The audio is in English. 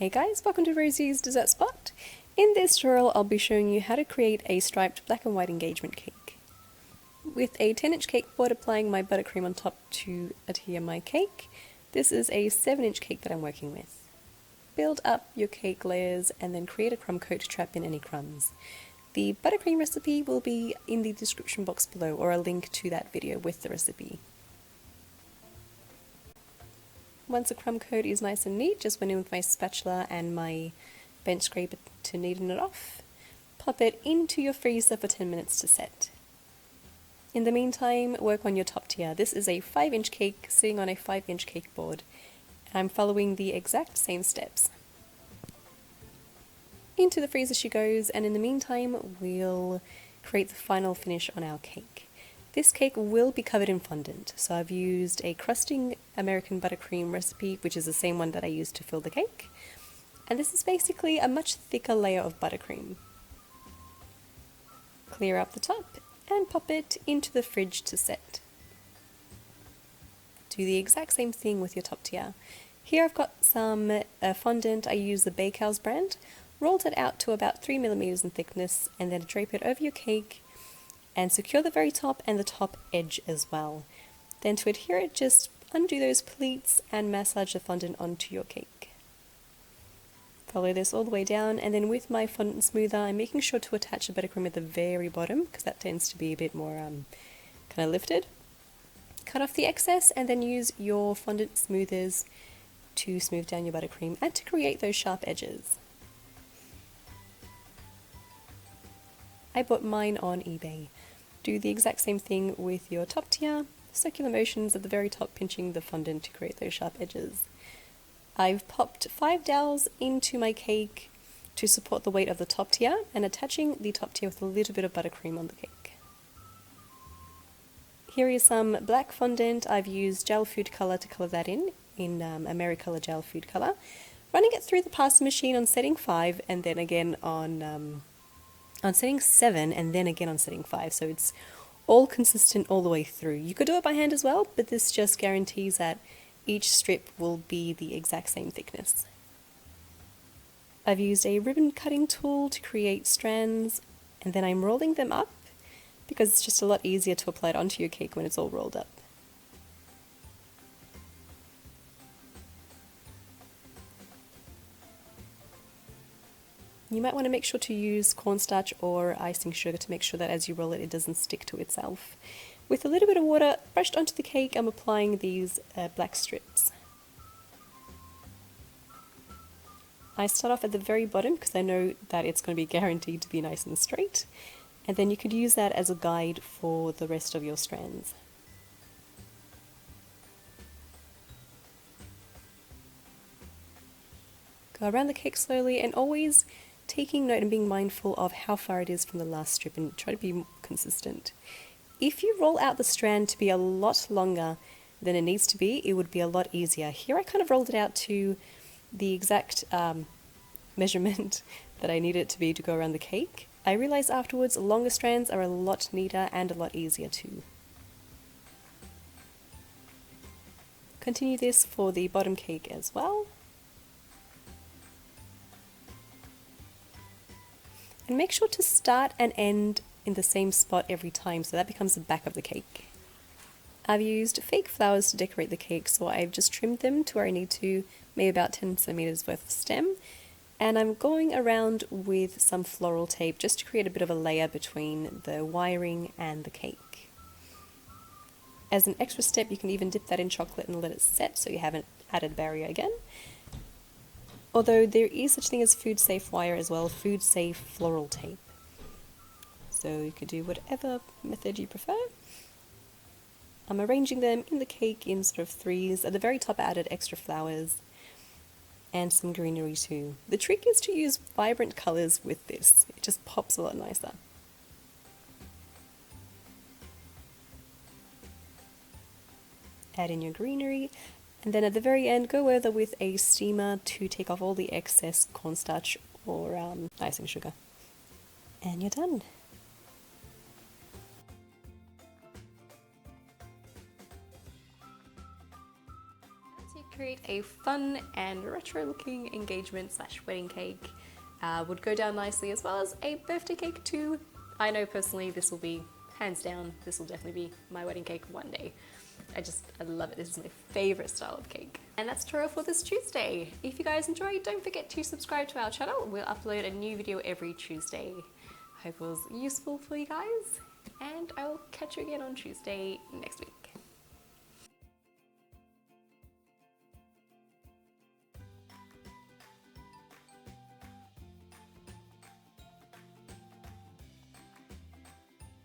Hey guys, welcome to Rosie's Dessert Spot. In this tutorial I'll be showing you how to create a striped black and white engagement cake. With a 10-inch cake board, applying my buttercream on top to adhere my cake. This is a 7-inch cake that I'm working with. Build up your cake layers and then create a crumb coat to trap in any crumbs. The buttercream recipe will be in the description box below, or a link to that video with the recipe. Once the crumb coat is nice and neat, just went in with my spatula and my bench scraper to neaten it off. Pop it into your freezer for 10 minutes to set. In the meantime, work on your top tier. This is a 5-inch cake sitting on a 5-inch cake board. I'm following the exact same steps. Into the freezer she goes, and in the meantime we'll create the final finish on our cake. This cake will be covered in fondant, so I've used a crusting American buttercream recipe, which is the same one that I used to fill the cake. And this is basically a much thicker layer of buttercream. Clear up the top and pop it into the fridge to set. Do the exact same thing with your top tier. Here I've got some fondant. I use the Bakels brand. Rolled it out to about 3 millimeters in thickness, and then drape it over your cake and secure the very top and the top edge as well. Then to adhere it, just undo those pleats and massage the fondant onto your cake. Follow this all the way down, and then with my fondant smoother I'm making sure to attach the buttercream at the very bottom, because that tends to be a bit more kind of lifted. Cut off the excess and then use your fondant smoothers to smooth down your buttercream and to create those sharp edges. I bought mine on eBay. Do the exact same thing with your top tier, circular motions at the very top, pinching the fondant to create those sharp edges. I've popped 5 dowels into my cake to support the weight of the top tier, and attaching the top tier with a little bit of buttercream on the cake. Here is some black fondant. I've used gel food colour to colour that in AmeriColor gel food colour. Running it through the pasta machine on setting 5 and then again on setting 7 and then again on setting 5, so it's all consistent all the way through. You could do it by hand as well, but this just guarantees that each strip will be the exact same thickness. I've used a ribbon cutting tool to create strands, and then I'm rolling them up because it's just a lot easier to apply it onto your cake when it's all rolled up. You might want to make sure to use cornstarch or icing sugar to make sure that as you roll it, it doesn't stick to itself. With a little bit of water brushed onto the cake, I'm applying these black strips. I start off at the very bottom because I know that it's going to be guaranteed to be nice and straight, and then you could use that as a guide for the rest of your strands. Go around the cake slowly, and always taking note and being mindful of how far it is from the last strip, and try to be consistent. If you roll out the strand to be a lot longer than it needs to be, it would be a lot easier. Here I kind of rolled it out to the exact measurement that I need it to be to go around the cake. I realized afterwards longer strands are a lot neater and a lot easier too. Continue this for the bottom cake as well. And make sure to start and end in the same spot every time, so that becomes the back of the cake. I've used fake flowers to decorate the cake, so I've just trimmed them to where I need to, maybe about 10 centimeters worth of stem. And I'm going around with some floral tape just to create a bit of a layer between the wiring and the cake. As an extra step, you can even dip that in chocolate and let it set so you have an added barrier again. Although there is such thing as food safe wire as well, food safe floral tape. So you could do whatever method you prefer. I'm arranging them in the cake in sort of threes. At the very top I added extra flowers and some greenery too. The trick is to use vibrant colours with this. It just pops a lot nicer. Add in your greenery. And then at the very end, go over with a steamer to take off all the excess cornstarch or icing sugar. And you're done. create a fun and retro looking engagement slash wedding cake. Would go down nicely, as well as a birthday cake too. I know personally this will be, hands down, this will definitely be my wedding cake one day. I love it. This is my favorite style of cake. And that's tutorial for this Tuesday. If you guys enjoyed, don't forget to subscribe to our channel. We'll upload a new video every Tuesday. Hope it was useful for you guys, and I will catch you again on Tuesday next week.